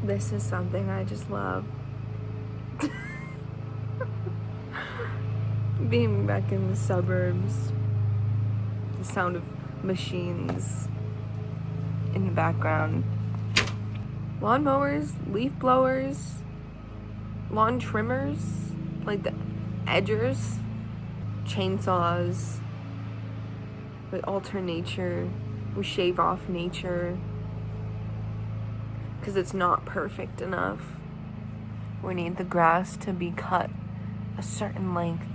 This is something I just love. Being back in the suburbs, the sound of machines in the background. Lawnmowers, leaf blowers, lawn trimmers, like the edgers, chainsaws. We alter nature, we shave off nature because it's not perfect enough. We need the grass to be cut a certain length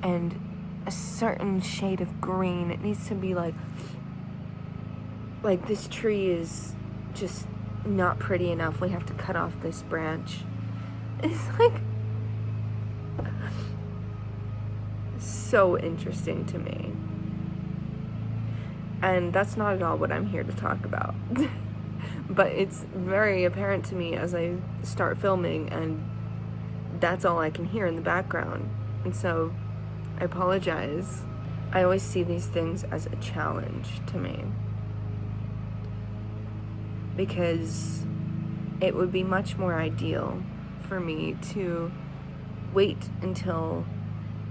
and a certain shade of green. It needs to be like this tree is just not pretty enough. We have to cut off this branch. It's like so interesting to me. And that's not at all what I'm here to talk about. But it's very apparent to me as I start filming, and that's all I can hear in the background. And so I apologize. I always see these things as a challenge to me, because it would be much more ideal for me to wait until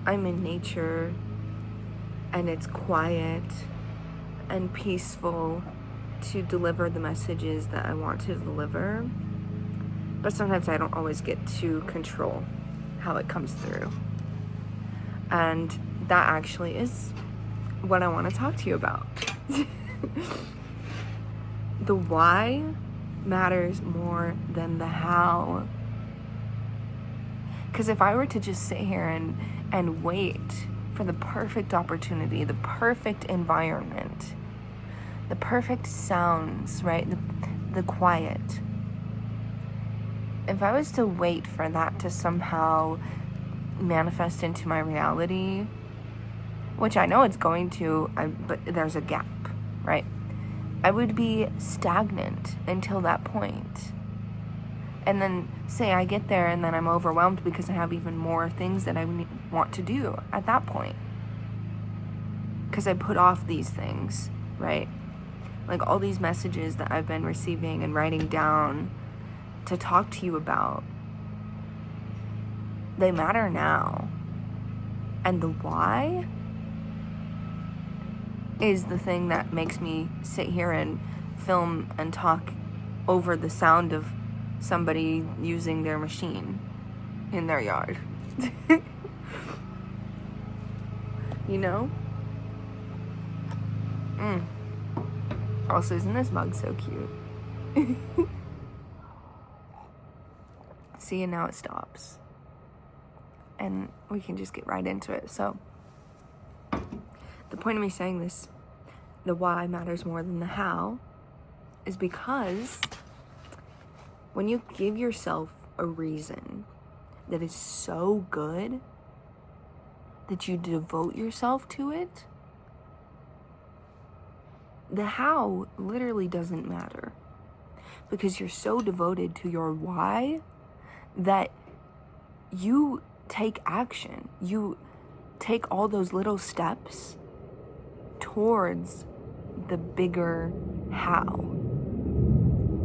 I'm in nature and it's quiet and peaceful to deliver the messages that I want to deliver. But sometimes I don't always get to control how it comes through. And that actually is what I want to talk to you about. The why matters more than the how. Because if I were to just sit here and wait for the perfect opportunity, the perfect environment, the perfect sounds, right? The quiet. If I was to wait for that to somehow manifest into my reality, which I know it's going to, but there's a gap, right? I would be stagnant until that point. And then say I get there and then I'm overwhelmed because I have even more things that I want to do at that point. Because I put off these things, right? Like all these messages that I've been receiving and writing down to talk to you about, they matter now. And the why is the thing that makes me sit here and film and talk over the sound of somebody using their machine in their yard. You know? Also, isn't this mug so cute? See, and now it stops. And we can just get right into it. So, the point of me saying this, the why matters more than the how, is because when you give yourself a reason that is so good that you devote yourself to it, the how literally doesn't matter, because you're so devoted to your why that you take action. You take all those little steps towards the bigger how.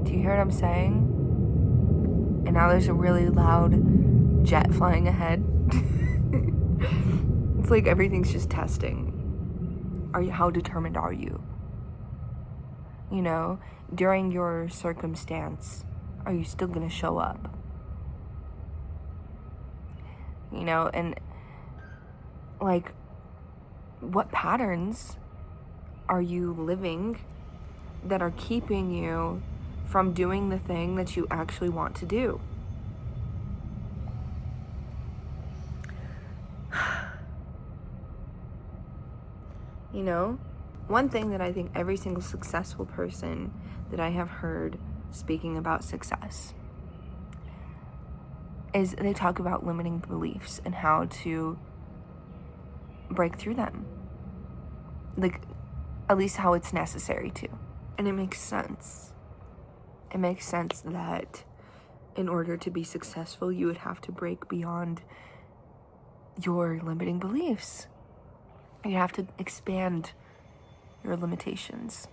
Do you hear what I'm saying? And now there's a really loud jet flying ahead. It's like everything's just testing. How determined are you? You know, during your circumstance, are you still gonna show up? You know, and like, what patterns are you living that are keeping you from doing the thing that you actually want to do? You know, one thing that I think every single successful person that I have heard speaking about success is they talk about limiting beliefs and how to break through them. Like, at least how it's necessary to. And it makes sense. It makes sense that in order to be successful, you would have to break beyond your limiting beliefs. You have to expand your limitations.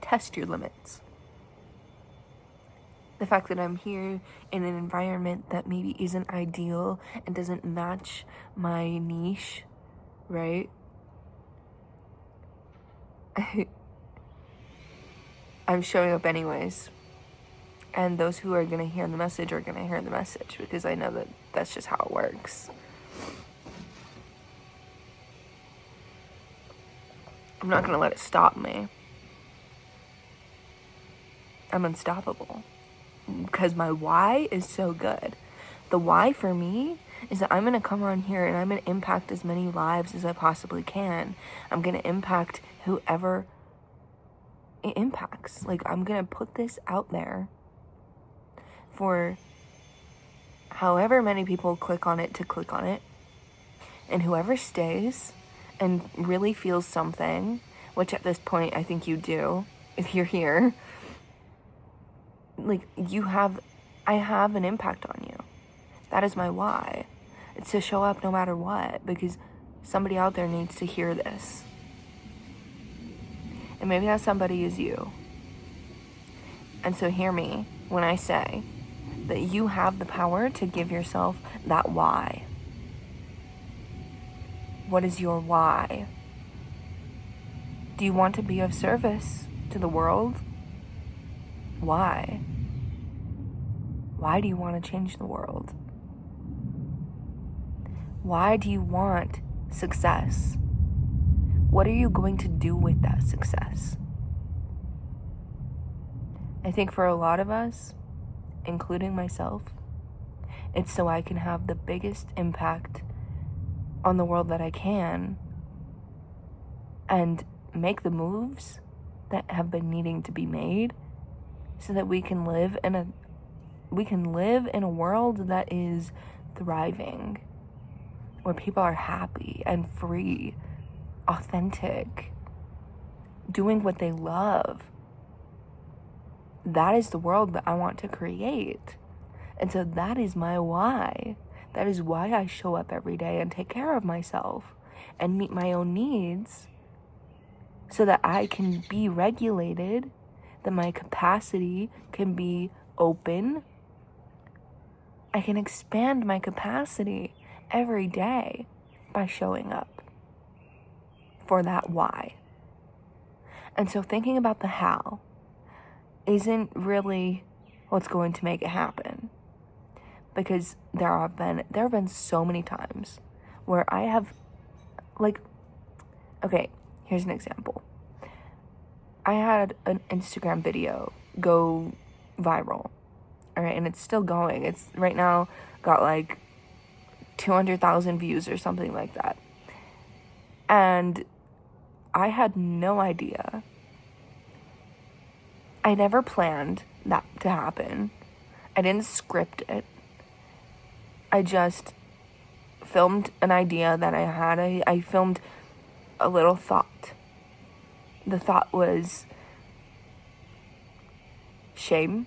Test your limits. The fact that I'm here in an environment that maybe isn't ideal and doesn't match my niche, right? I'm showing up anyways. And those who are going to hear the message are going to hear the message, because I know that that's just how it works. I'm not going to let it stop me. I'm unstoppable. Because my why is so good. The why for me is that I'm going to come on here and I'm going to impact as many lives as I possibly can. I'm going to impact whoever it impacts. Like, I'm going to put this out there for however many people click on it to click on it. And whoever stays and really feels something, which at this point I think you do, if you're here, like, I have an impact on you. That is my why. It's to show up no matter what, because somebody out there needs to hear this. And maybe that somebody is you. And so hear me when I say that you have the power to give yourself that why. What is your why? Do you want to be of service to the world? Why? Why do you want to change the world? Why do you want success? What are you going to do with that success? I think for a lot of us, including myself, it's so I can have the biggest impact on the world that I can and make the moves that have been needing to be made so that we can live in a world that is thriving, where people are happy and free, authentic, doing what they love. That is the world that I want to create. And so that is my why. That is why I show up every day and take care of myself and meet my own needs so that I can be regulated, that my capacity can be open. I can expand my capacity every day by showing up for that why. And so thinking about the how isn't really what's going to make it happen. Because there have been so many times where I have, like, okay, here's an example. I had an Instagram video go viral, all right, and it's still going. It's right now got like 200,000 views or something like that. And I had no idea. I never planned that to happen. I didn't script it. I just filmed an idea that I had. I filmed a little thought. The thought was shame.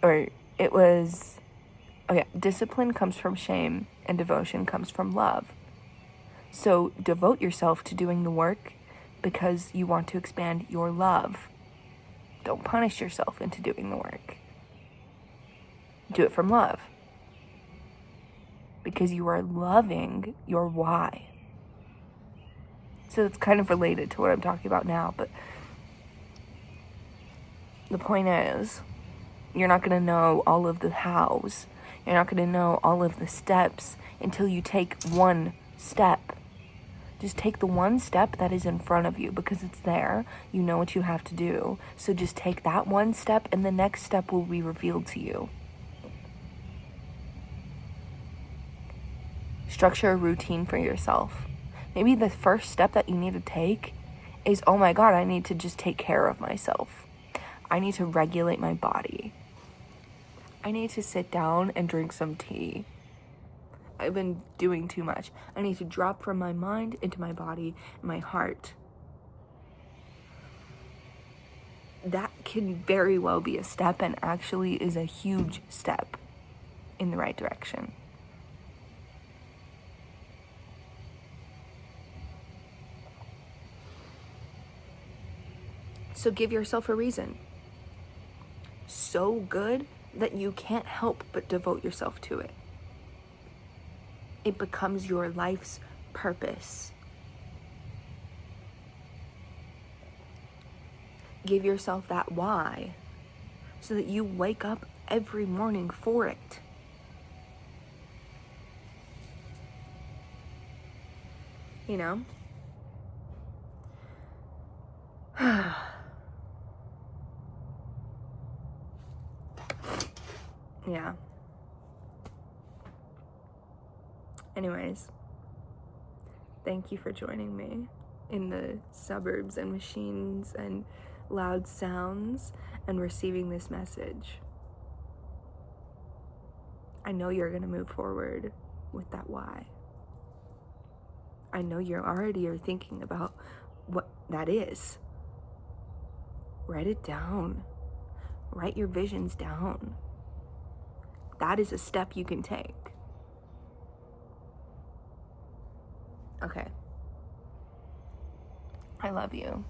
Or it was, okay, discipline comes from shame and devotion comes from love. So devote yourself to doing the work because you want to expand your love. Don't punish yourself into doing the work. Do it from love. Because you are loving your why. So it's kind of related to what I'm talking about now, but the point is, you're not going to know all of the hows. You're not going to know all of the steps until you take one step. Just take the one step that is in front of you because it's there. You know what you have to do. So just take that one step and the next step will be revealed to you. Structure a routine for yourself. Maybe the first step that you need to take is, oh my God, I need to just take care of myself. I need to regulate my body. I need to sit down and drink some tea. I've been doing too much. I need to drop from my mind into my body and my heart. That can very well be a step and actually is a huge step in the right direction. So give yourself a reason. so good that you can't help but devote yourself to it. It becomes your life's purpose. Give yourself that why so that you wake up every morning for it. You know? Yeah. Anyways, thank you for joining me in the suburbs and machines and loud sounds and receiving this message. I know you're going to move forward with that why. I know you're already thinking about what that is. Write it down. Write your visions down. That is a step you can take. Okay. I love you.